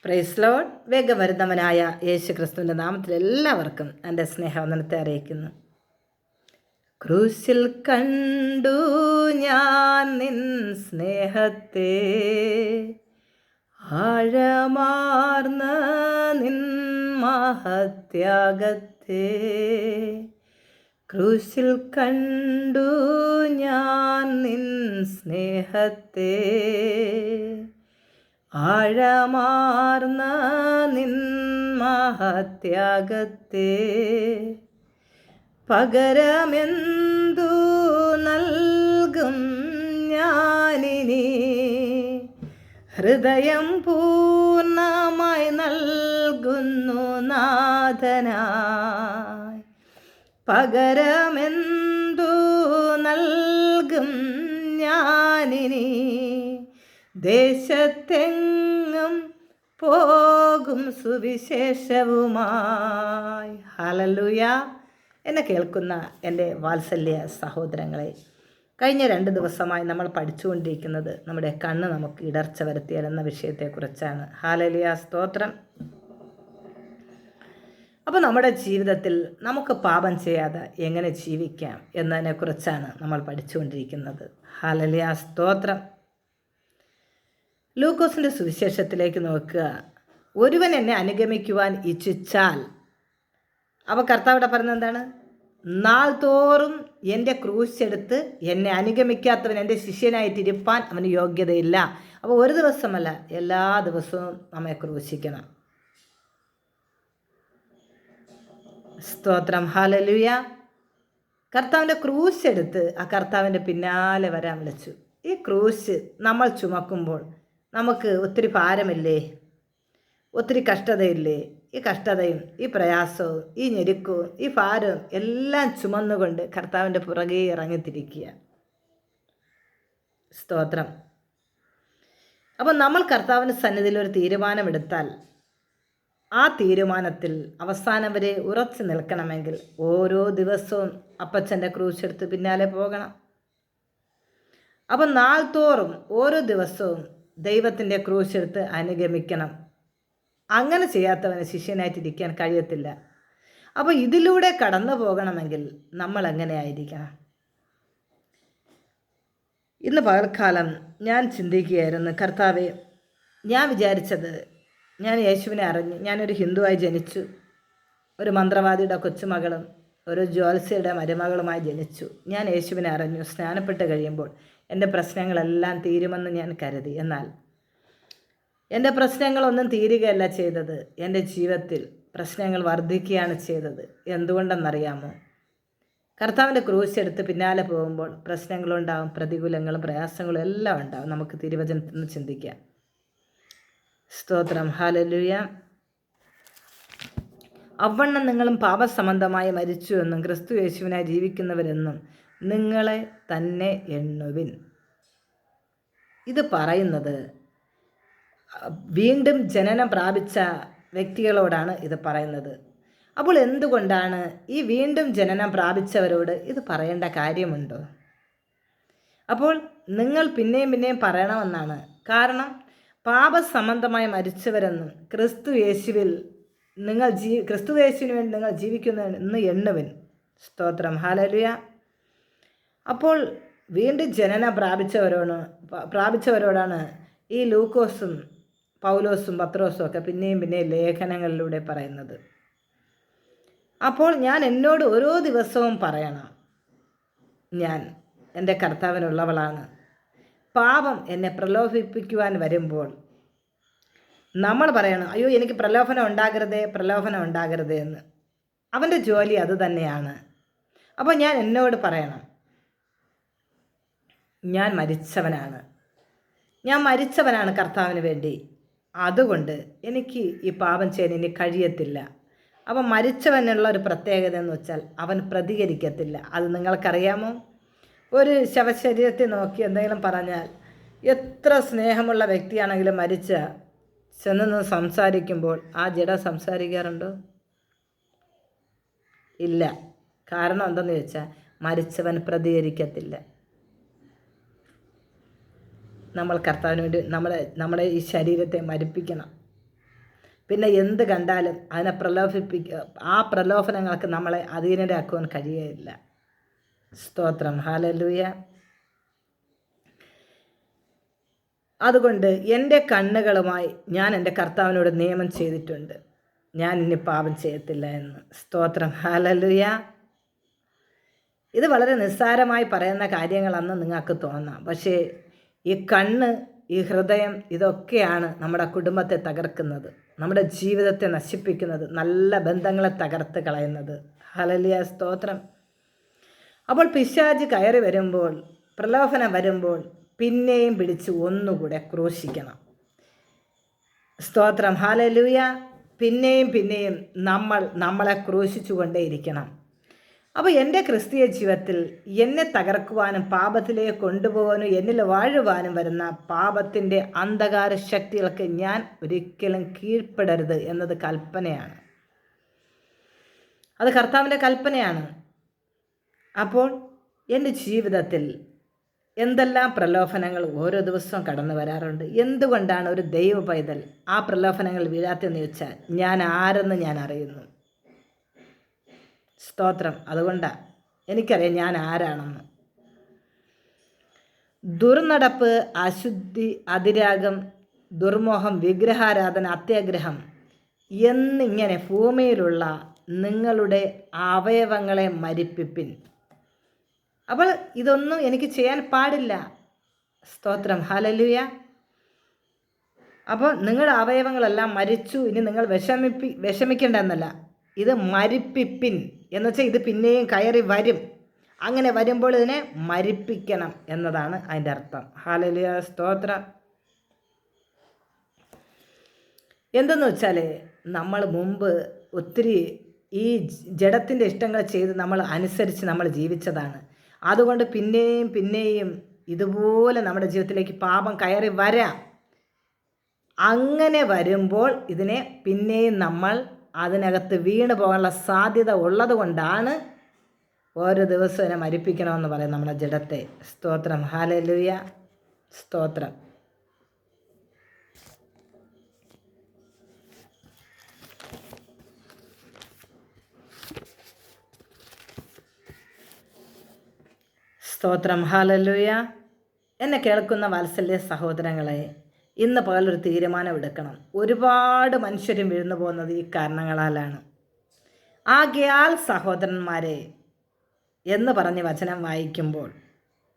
Praise Lord. വേഗം വരുന്നവനായ യേശു ക്രിസ്തുവിൻ്റെ നാമത്തിൽ എല്ലാവർക്കും എൻ്റെ സ്നേഹവന്ദനത്തെ അറിയിക്കുന്നു. ക്രൂശിൽ കണ്ടു ഞാൻ നിൻ സ്നേഹത്തെ, ആഴമാർന്ന നിൻ മഹത്യാഗത്തെ. ക്രൂശിൽ കണ്ടു ഞാൻ നിൻ സ്നേഹത്തെ, ആഴമാർന്ന നിൻ മഹത്യാഗത്തെ. പകരമെന്തു നൽകും ഞാനിനി, ഹൃദയം പൂർണ്ണമായി നൽകുന്നു നാഥനായി. പകരമെന്തു നൽകും ഞാനിനി, ദേശത്തെങ്ങും പോകും സുവിശേഷവുമായി. ഹല്ലേലൂയ. എന്നെ കേൾക്കുന്ന എൻ്റെ വാത്സല്യ സഹോദരങ്ങളെ, കഴിഞ്ഞ 2 ദിവസമായി നമ്മൾ പഠിച്ചുകൊണ്ടിരിക്കുന്നത് നമ്മുടെ കണ്ണ് നമുക്ക് ഇടർച്ച വരുത്തിയാൽ എന്ന വിഷയത്തെക്കുറിച്ചാണ്. ഹല്ലേലൂയ, സ്തോത്രം. അപ്പോൾ നമ്മുടെ ജീവിതത്തിൽ നമുക്ക് പാപം ചെയ്യാതെ എങ്ങനെ ജീവിക്കാം എന്നതിനെക്കുറിച്ചാണ് നമ്മൾ പഠിച്ചുകൊണ്ടിരിക്കുന്നത്. ഹല്ലേലൂയ, സ്തോത്രം. ലൂക്കോസിൻ്റെ സുവിശേഷത്തിലേക്ക് നോക്കുക. ഒരുവൻ എന്നെ അനുഗമിക്കുവാൻ ഇച്ഛിച്ചാൽ, അപ്പോൾ കർത്താവിടെ പറയുന്നത് എന്താണ്? നാൾ തോറും എൻ്റെ ക്രൂശെടുത്ത് എന്നെ അനുഗമിക്കാത്തവൻ എൻ്റെ ശിഷ്യനായിട്ടിരിപ്പാൻ അവന് യോഗ്യതയില്ല. അപ്പോൾ ഒരു ദിവസമല്ല, എല്ലാ ദിവസവും നമ്മെ ക്രൂശിക്കണം. സ്തോത്രം, ഹല്ലേലൂയ. കർത്താവിൻ്റെ ക്രൂശെടുത്ത് ആ കർത്താവിൻ്റെ പിന്നാലെ വരാൻ വിളിച്ചു. ഈ ക്രൂശ് നമ്മൾ ചുമക്കുമ്പോൾ നമുക്ക് ഒത്തിരി ഭാരമില്ലേ? ഒത്തിരി കഷ്ടതയില്ലേ? ഈ കഷ്ടതയും ഈ പ്രയാസവും ഈ ഞെരുക്കവും ഈ ഭാരവും എല്ലാം ചുമന്നുകൊണ്ട് കർത്താവിൻ്റെ പുറകെ ഇറങ്ങിത്തിരിക്കുക. സ്തോത്രം. അപ്പോൾ നമ്മൾ കർത്താവിൻ്റെ സന്നിധിയിൽ ഒരു തീരുമാനമെടുത്താൽ ആ തീരുമാനത്തിൽ അവസാനം വരെ ഉറച്ചു നിൽക്കണമെങ്കിൽ ഓരോ ദിവസവും അപ്പച്ചൻ്റെ ക്രൂശെടുത്ത് പിന്നാലെ പോകണം. അപ്പം നാൾ തോറും ഓരോ ദിവസവും ദൈവത്തിൻ്റെ ക്രൂശെടുത്ത് അനുഗമിക്കണം. അങ്ങനെ ചെയ്യാത്തവന് ശിഷ്യനായിട്ടിരിക്കാൻ കഴിയത്തില്ല. അപ്പോൾ ഇതിലൂടെ കടന്നു പോകണമെങ്കിൽ നമ്മൾ എങ്ങനെ ആയിരിക്കണം? ഇന്ന് പകൽക്കാലം ഞാൻ ചിന്തിക്കുകയായിരുന്നു, കർത്താവേ, ഞാൻ വിചാരിച്ചത്, ഞാൻ യേശുവിനെ അറിഞ്ഞു, ഞാനൊരു ഹിന്ദുവായി ജനിച്ചു, ഒരു മന്ത്രവാദിയുടെ കൊച്ചുമകളും ഒരു ജ്യോത്സ്യയുടെ മരുമകളുമായി ജനിച്ചു. ഞാൻ യേശുവിനെ അറിഞ്ഞു. സ്നാനപ്പെട്ട് കഴിയുമ്പോൾ എൻ്റെ പ്രശ്നങ്ങളെല്ലാം തീരുമെന്ന് ഞാൻ കരുതി. എന്നാൽ എൻ്റെ പ്രശ്നങ്ങളൊന്നും തീരുകയല്ല ചെയ്തത്. എൻ്റെ ജീവിതത്തിൽ പ്രശ്നങ്ങൾ വർദ്ധിക്കുകയാണ് ചെയ്തത്. എന്തുകൊണ്ടെന്നറിയാമോ? കർത്താവിൻ്റെ ക്രൂശെടുത്ത് പിന്നാലെ പോകുമ്പോൾ പ്രശ്നങ്ങളുണ്ടാവും, പ്രതികൂലങ്ങളും പ്രയാസങ്ങളും എല്ലാം ഉണ്ടാവും. നമുക്ക് തിരുവചനത്തിൽ നിന്ന് ചിന്തിക്കാം. സ്തോത്രം, ഹല്ലേലൂയ. അവണ്ണം നിങ്ങളും പാപസംബന്ധമായി മരിച്ചു എന്നും ക്രിസ്തു യേശുവിനായി ജീവിക്കുന്നവരെന്നും നിങ്ങളെ തന്നെ എണ്ണുവിൻ. ഇത് പറയുന്നത് വീണ്ടും ജനനം പ്രാപിച്ച വ്യക്തികളോടാണ് ഇത് പറയുന്നത്. അപ്പോൾ എന്തുകൊണ്ടാണ് ഈ വീണ്ടും ജനനം പ്രാപിച്ചവരോട് ഇത് പറയേണ്ട കാര്യമുണ്ടോ? അപ്പോൾ നിങ്ങൾ പിന്നെയും പറയണമെന്നാണ്. കാരണം പാപസംബന്ധമായി മരിച്ചവരെന്നും ക്രിസ്തു യേശുവിൽ ക്രിസ്തു യേശുവിന് വേണ്ടി നിങ്ങൾ ജീവിക്കുന്നെന്ന് എണ്ണുവിൻ. സ്തോത്രം, ഹല്ലേലൂയ. അപ്പോൾ വീണ്ടും ജനനം പ്രാപിച്ചവരോടാണ് ഈ ലൂക്കോസും പൗലോസും പത്രോസും ഒക്കെ പിന്നെയും ലേഖനങ്ങളിലൂടെ പറയുന്നത്. അപ്പോൾ ഞാൻ എന്നോട് ഓരോ ദിവസവും പറയണം, ഞാൻ എൻ്റെ കർത്താവിനുള്ളവളാണ്. പാപം എന്നെ പ്രലോഭിപ്പിക്കുവാൻ വരുമ്പോൾ നമ്മൾ പറയണം, അയ്യോ എനിക്ക് പ്രലോഭനം ഉണ്ടാകരുതേ എന്ന്. അവൻ്റെ ജോലി അതുതന്നെയാണ്. അപ്പോൾ ഞാൻ എന്നോട് പറയണം, ഞാൻ മരിച്ചവനാണ് കർത്താവിന് വേണ്ടി. അതുകൊണ്ട് എനിക്ക് ഈ പാപം ചെയ്യാൻ ഇനി കഴിയത്തില്ല. അപ്പം മരിച്ചവനുള്ള ഒരു പ്രത്യേകത എന്ന് വെച്ചാൽ അവൻ പ്രതികരിക്കത്തില്ല. അത് നിങ്ങൾക്കറിയാമോ? ഒരു ശവശരീരത്തെ നോക്കി എന്തെങ്കിലും പറഞ്ഞാൽ എത്ര സ്നേഹമുള്ള വ്യക്തിയാണെങ്കിലും മരിച്ച ചെന്ന് സംസാരിക്കുമ്പോൾ ആ ജഡ സംസാരിക്കാറുണ്ടോ? ഇല്ല. കാരണം എന്തെന്ന് ചോദിച്ചാൽ മരിച്ചവൻ പ്രതികരിക്കത്തില്ല. നമ്മൾ കർത്താവിന് വേണ്ടി നമ്മുടെ ഈ ശരീരത്തെ മരിപ്പിക്കണം. പിന്നെ എന്ത് കണ്ടാലും അതിനെ ആ പ്രലോഭനങ്ങൾക്ക് നമ്മളെ അധീനരാക്കുവാൻ കഴിയുകയില്ല. സ്തോത്രം, ഹല്ലേലൂയ. അതുകൊണ്ട് എൻ്റെ കണ്ണുകളുമായി ഞാൻ എൻ്റെ കർത്താവിനോട് നിയമം ചെയ്തിട്ടുണ്ട്, ഞാൻ ഇനി പാപം ചെയ്യത്തില്ല എന്ന്. സ്തോത്രം, ഹല്ലേലൂയ. ഇത് വളരെ നിസ്സാരമായി പറയുന്ന കാര്യങ്ങളെന്ന് നിങ്ങൾക്ക് തോന്നാം. പക്ഷേ ഈ കണ്ണ്, ഈ ഹൃദയം, ഇതൊക്കെയാണ് നമ്മുടെ കുടുംബത്തെ തകർക്കുന്നത്, നമ്മുടെ ജീവിതത്തെ നശിപ്പിക്കുന്നത്, നല്ല ബന്ധങ്ങളെ തകർത്ത് കളയുന്നത്. ഹല്ലേലൂയ, സ്തോത്രം. അപ്പോൾ പിശാച് കയറി വരുമ്പോൾ, പ്രലോഭനം വരുമ്പോൾ പിന്നെയും പിടിച്ച് ഒന്നുകൂടെ ക്രൂശിക്കണം. സ്തോത്രം, ഹല്ലേലൂയ. പിന്നെയും നമ്മളെ ക്രൂശിച്ചു കൊണ്ടേയിരിക്കണം. അപ്പോൾ എൻ്റെ ക്രിസ്തീയ ജീവിതത്തിൽ എന്നെ തകർക്കുവാനും പാപത്തിലേക്ക് കൊണ്ടുപോകാനും എന്നിൽ വാഴുവാനും വരുന്ന പാപത്തിൻ്റെ അന്ധകാര ശക്തികൾക്ക് ഞാൻ ഒരിക്കലും കീഴ്പ്പെടരുത് എന്നത് കൽപ്പനയാണ്. അത് കർത്താവിൻ്റെ കൽപ്പനയാണ്. അപ്പോൾ എൻ്റെ ജീവിതത്തിൽ എന്തെല്ലാം പ്രലോഭനങ്ങൾ ഓരോ ദിവസവും കടന്നു വരാറുണ്ട്. എന്തുകൊണ്ടാണ് ഒരു ദൈവ പൈതൽ ആ പ്രലോഭനങ്ങൾ വീഴാത്തെന്ന് ചോദിച്ചാൽ ഞാൻ ആരെന്ന് ഞാൻ അറിയുന്നു. സ്തോത്രം. അതുകൊണ്ടാണ് എനിക്കറിയാം ഞാൻ ആരാണെന്ന്. ദുർനടപ്പ്, അശുദ്ധി, അതിരാഗം, ദുർമോഹം, വിഗ്രഹാരാധന, അത്യാഗ്രഹം എന്നിങ്ങനെ ഭൂമിയിലുള്ള നിങ്ങളുടെ അവയവങ്ങളെ മരിപ്പിപ്പിൻ. അപ്പോൾ ഇതൊന്നും എനിക്ക് ചെയ്യാൻ പാടില്ല. സ്തോത്രം, ഹല്ലേലൂയ. അപ്പോൾ നിങ്ങളുടെ അവയവങ്ങളെല്ലാം മരിച്ചു, ഇനി നിങ്ങൾ വിഷമിക്കേണ്ട എന്നല്ല, ഇത് മരിപ്പിപ്പിൻ എന്ന് വെച്ചാൽ ഇത് പിന്നെയും കയറി വരും. അങ്ങനെ വരുമ്പോൾ ഇതിനെ മരിപ്പിക്കണം എന്നതാണ് അതിൻ്റെ അർത്ഥം. ഹല്ലേലൂയ, സ്തോത്രം. എന്തെന്ന് വെച്ചാൽ നമ്മൾ മുമ്പ് ഒത്തിരി ഈ ജഡത്തിൻ്റെ ഇഷ്ടങ്ങൾ ചെയ്ത് അനുസരിച്ച് നമ്മൾ ജീവിച്ചതാണ്. അതുകൊണ്ട് പിന്നെയും ഇതുപോലെ നമ്മുടെ ജീവിതത്തിലേക്ക് പാപം കയറി വരാം. അങ്ങനെ വരുമ്പോൾ ഇതിനെ പിന്നെയും നമ്മൾ അതിനകത്ത് വീണ് പോകാനുള്ള സാധ്യത ഉള്ളത് കൊണ്ടാണ് ഓരോ ദിവസവും ഇതിനെ മരിപ്പിക്കണമെന്ന് പറയും നമ്മുടെ ജഡത്തെ. സ്തോത്രം, ഹല്ലേലൂയ, സ്തോത്രം. സ്തോത്രം, ഹല്ലേലൂയ. എന്നെ കേൾക്കുന്ന വാത്സല്യ സഹോദരങ്ങളെ, ഇന്ന് പകലൊരു തീരുമാനമെടുക്കണം. ഒരുപാട് മനുഷ്യരും വീഴ്ന്നു പോകുന്നത് ഈ കാരണങ്ങളാലാണ്. ആകയാൽ സഹോദരന്മാരെ എന്ന് പറഞ്ഞ് വചനം വായിക്കുമ്പോൾ,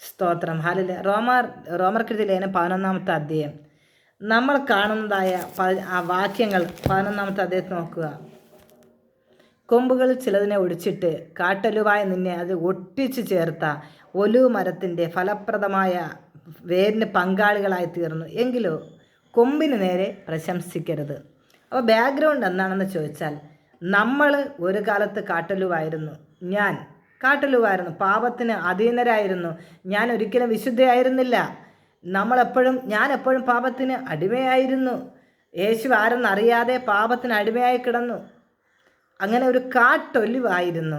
സ്തോത്രം, ഹല്ലേലൂയ. റോമർക്കെഴുതിയ ലേഖനം 11-ാമത്തെ അധ്യായം നമ്മൾ കാണുന്നതായ ആ വാക്യങ്ങൾ 11-ാമത്തെ അധ്യായത്തിൽ നോക്കുക. കൊമ്പുകളിൽ ചിലതിനെ ഒടിച്ചിട്ട് കാട്ടലുവായ നിന്നെ അത് ഒട്ടിച്ചു ചേർത്ത ഒലിവ് മരത്തിൻ്റെ ഫലപ്രദമായ വേരിന് പങ്കാളികളായി തീർന്നു. എങ്കിലോ കൊമ്പിന് നേരെ പ്രശംസിക്കരുത്. അപ്പോൾ ബാക്ക്ഗ്രൗണ്ട് എന്താണെന്ന് ചോദിച്ചാൽ, നമ്മൾ ഒരു കാലത്ത് കാട്ടലുവായിരുന്നു. ഞാൻ പാപത്തിന് അധീനരായിരുന്നു. ഞാൻ ഒരിക്കലും വിശുദ്ധയായിരുന്നില്ല. ഞാൻ എപ്പോഴും പാപത്തിന് അടിമയായിരുന്നു. യേശു ആരെന്നറിയാതെ പാപത്തിന് അടിമയായി കിടന്നു. അങ്ങനെ ഒരു കാട്ടൊലിവായിരുന്നു.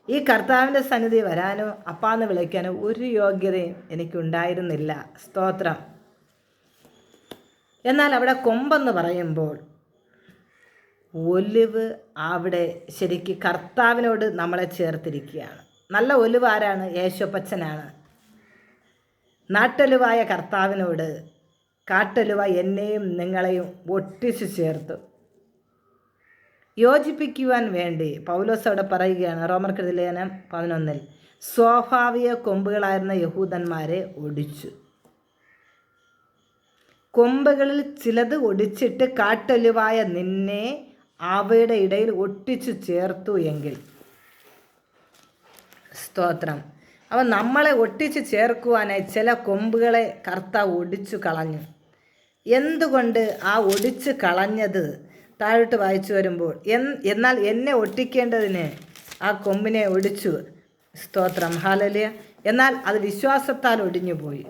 ഈ കർത്താവിൻ്റെ സന്നിധി വരാനോ അപ്പാന്ന് വിളിക്കാനോ ഒരു യോഗ്യതയും എനിക്കുണ്ടായിരുന്നില്ല. സ്തോത്രം. എന്നാൽ അവിടെ കൊമ്പെന്ന് പറയുമ്പോൾ ഒലിവ് അവിടെ ശരിക്ക് കർത്താവിനോട് നമ്മളെ ചേർത്തിരിക്കുകയാണ്. നല്ല ഒലിവ് ആരാണ്? യേശുപ്പച്ചനാണ്. നാട്ടൊലിവായ കർത്താവിനോട് കാട്ടൊലിവ എന്നെയും നിങ്ങളെയും ഒട്ടിച്ചു ചേർത്തു. യോജിപ്പിക്കുവാൻ വേണ്ടി പൗലോസ് അവിടെ പറയുകയാണ്, റോമർക്കെഴുതിയ ലേഖനം 11-ൽ സ്വാഭാവിക കൊമ്പുകളായിരുന്ന യഹൂദന്മാരെ ഒടിച്ചു. കൊമ്പുകളിൽ ചിലത് ഒടിച്ചിട്ട് കാട്ടൊലിവായ നിന്നെ അവയുടെ ഇടയിൽ ഒട്ടിച്ചു ചേർത്തു എങ്കിൽ. സ്തോത്രം. അവൻ നമ്മളെ ഒട്ടിച്ചു ചേർക്കുവാനായി ചില കൊമ്പുകളെ കർത്താവ് ഒടിച്ചു കളഞ്ഞു. എന്തുകൊണ്ട് ആ ഒടിച്ചു കളഞ്ഞത് താഴോട്ട് വായിച്ചു വരുമ്പോൾ, എന്നാൽ എന്നെ ഒട്ടിക്കേണ്ടതിന് ആ കൊമ്പിനെ ഒടിച്ചു. സ്തോത്രം, ഹല്ലേലൂയ. എന്നാൽ അത് വിശ്വാസത്താൽ ഒടിഞ്ഞു പോയി.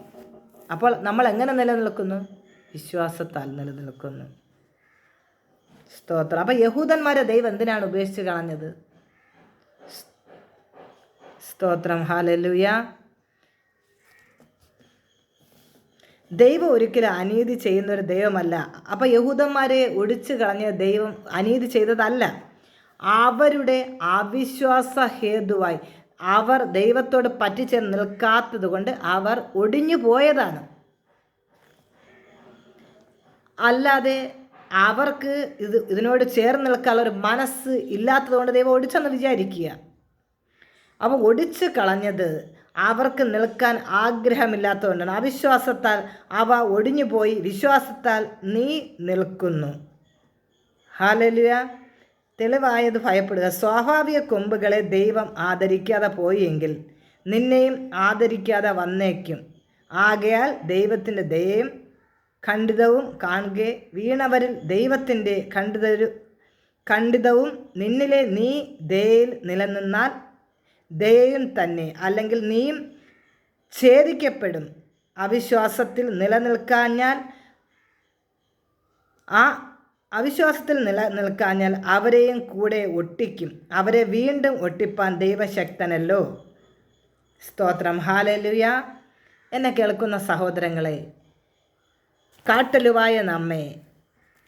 അപ്പോൾ നമ്മൾ എങ്ങനെ നിലനിൽക്കുന്നു? വിശ്വാസത്താൽ നിലനിൽക്കുന്നു. സ്തോത്രം. അപ്പോൾ യഹൂദന്മാരെ ദൈവം എന്തിനാണ് ഉപേക്ഷിച്ച് കളഞ്ഞത്? സ്തോത്രം, ഹല്ലേലൂയ. ദൈവം ഒരിക്കലും അനീതി ചെയ്യുന്ന ഒരു ദൈവമല്ല. അപ്പോൾ യഹൂദന്മാരെ ഒടിച്ചു കളഞ്ഞ ദൈവം അനീതി ചെയ്തതല്ല. അവരുടെ അവിശ്വാസ ഹേതുവായി അവർ ദൈവത്തോട് പറ്റിച്ചേർന്ന് നിൽക്കാത്തത് കൊണ്ട് അവർ ഒടിഞ്ഞു പോയതാണ്. അല്ലാതെ അവർക്ക് ഇതിനോട് ചേർന്ന് നിൽക്കാനുള്ള ഒരു മനസ്സ് ഇല്ലാത്തത് കൊണ്ട് ദൈവം ഒടിച്ചെന്ന് വിചാരിക്കുക. അപ്പോൾ ഒടിച്ചു കളഞ്ഞത് അവർക്ക് നിൽക്കാൻ ആഗ്രഹമില്ലാത്തതുകൊണ്ടാണ്. അവിശ്വാസത്താൽ അവ ഒടിഞ്ഞു പോയി, വിശ്വാസത്താൽ നീ നിൽക്കുന്നു. ഹല്ലേലൂയ. തെളിവായത് ഭയപ്പെടുക. സ്വാഭാവിക കൊമ്പുകളെ ദൈവം ആദരിക്കാതെ പോയെങ്കിൽ നിന്നെയും ആദരിക്കാതെ വന്നേക്കും. ആകയാൽ ദൈവത്തിൻ്റെ ദയയും ഖണ്ഡിതവും കാണുക. വീണവരിൽ ദൈവത്തിൻ്റെ ഖണ്ഡിതവും നിന്നിലെ നീ ദയയിൽ നിലനിന്നാൽ ദയയും തന്നെ, അല്ലെങ്കിൽ നീയും ഛേദിക്കപ്പെടും. അവിശ്വാസത്തിൽ നിലനിൽക്കാഞ്ഞാൽ അവരെയും കൂടെ ഒട്ടിക്കും. അവരെ വീണ്ടും ഒട്ടിപ്പാൻ ദൈവശക്തനല്ലോ. സ്തോത്രം. ഹല്ലേലൂയ. എന്നെ കേൾക്കുന്ന സഹോദരങ്ങളെ, കാട്ടലുവായ നമ്മെ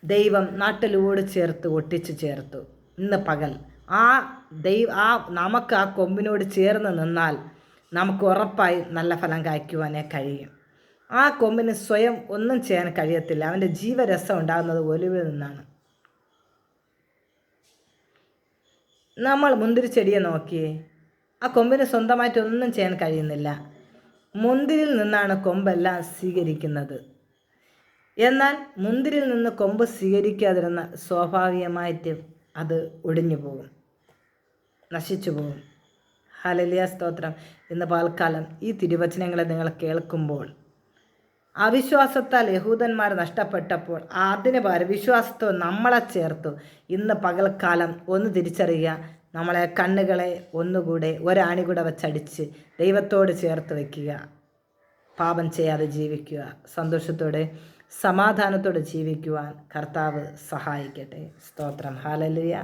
ദൈവം നാട്ടിലൂടെ ചേർത്ത് ഒട്ടിച്ചു ചേർത്തു. ഇന്ന് പകൽ നമുക്ക് ആ കൊമ്പിനോട് ചേർന്ന് നിന്നാൽ നമുക്ക് ഉറപ്പായി നല്ല ഫലം കായ്ക്കുവാനേ കഴിയും. ആ കൊമ്പിന് സ്വയം ഒന്നും ചെയ്യാൻ കഴിയത്തില്ല. അവൻ്റെ ജീവരസം ഉണ്ടാകുന്നത് ഒലിവിൽ നിന്നാണ്. നമ്മൾ മുന്തിരിച്ചെടിയെ നോക്കിയേ, ആ കൊമ്പിന് സ്വന്തമായിട്ടൊന്നും ചെയ്യാൻ കഴിയുന്നില്ല. മുന്തിരിയിൽ നിന്നാണ് കൊമ്പെല്ലാം സ്വീകരിക്കുന്നത്. എന്നാൽ മുന്തിരിയിൽ നിന്ന് കൊമ്പ് സ്വീകരിക്കാതിരുന്ന സ്വാഭാവികമായിട്ട് അത് ഒടിഞ്ഞു പോകും, നശിച്ചു പോകും. ഹല്ലേലൂയ. സ്തോത്രം. ഇന്ന് പകൽക്കാലം ഈ തിരുവചനങ്ങളെ നിങ്ങൾ കേൾക്കുമ്പോൾ അവിശ്വാസത്താൽ യഹൂദന്മാർ നഷ്ടപ്പെട്ടപ്പോൾ അതിന് പകരം വിശ്വാസത്തോ നമ്മളെ ചേർത്തു. ഇന്ന് പകൽക്കാലം ഒന്ന് തിരിച്ചറിയുക. നമ്മളെ കണ്ണുകളെ ഒന്നുകൂടെ ഒരാണി കൂടെ വെച്ചടിച്ച് ദൈവത്തോട് ചേർത്ത് വയ്ക്കുക. പാപം ചെയ്യാതെ ജീവിക്കുക. സന്തോഷത്തോടെ സമാധാനത്തോടെ ജീവിക്കുവാൻ കർത്താവ് സഹായിക്കട്ടെ. സ്തോത്രം. ഹല്ലേലൂയ.